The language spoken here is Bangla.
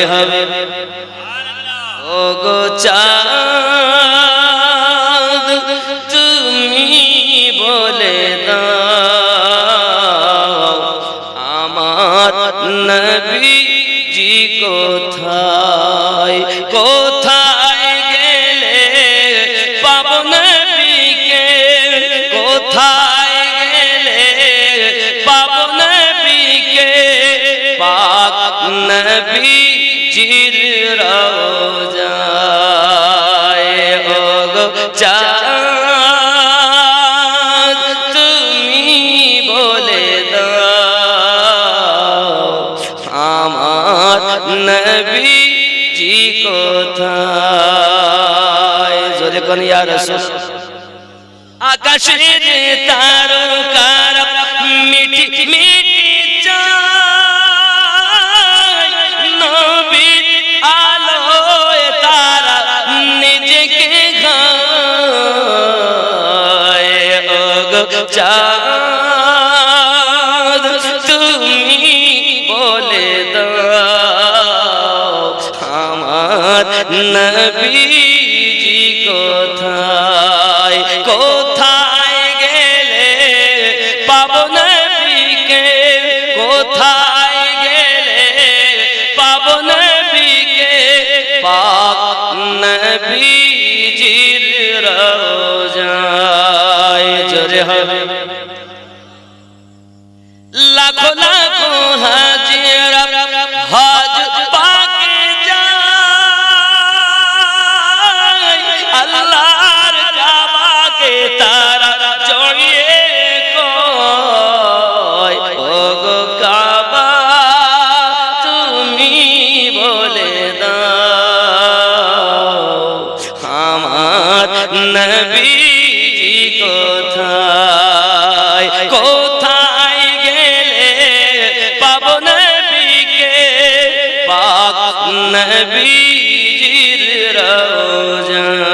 জোরে হবে ও গো চাঁদ তুমি বলে দাও আমার নবীজি কোথায় কোথায় গেলে পাবো নবীকে কোথায় গেলে পাবো নবীকে পাক নবীজির রওজায় ও গো চাঁদ তুমি বলে দাও আমার নবীজি কোথায় জোরে কোন ইয়া রাসূল আকাশের তারকারা মিটি মিটি চায় নবীর আলোয় তারা নিজেকে গায় ও গো চাঁদ তুমি বলে দাও আমার নবীজি কোথায় কোথায় গেলে পাবো নবীকে কোথায় গেলে পাবো নবীকে পাক নবীজির রওজায় জোরে হবে লাখো লাখো হাজিরা হজ পাকে যায় আল্লাহর কাবাকে তারা জড়িয়ে কয় ও গো কাবা তুমি বলে দাও আমার নবীজি কোথায় কোথায় গেলে পাবো নবীকে পাক নবীজির রওজা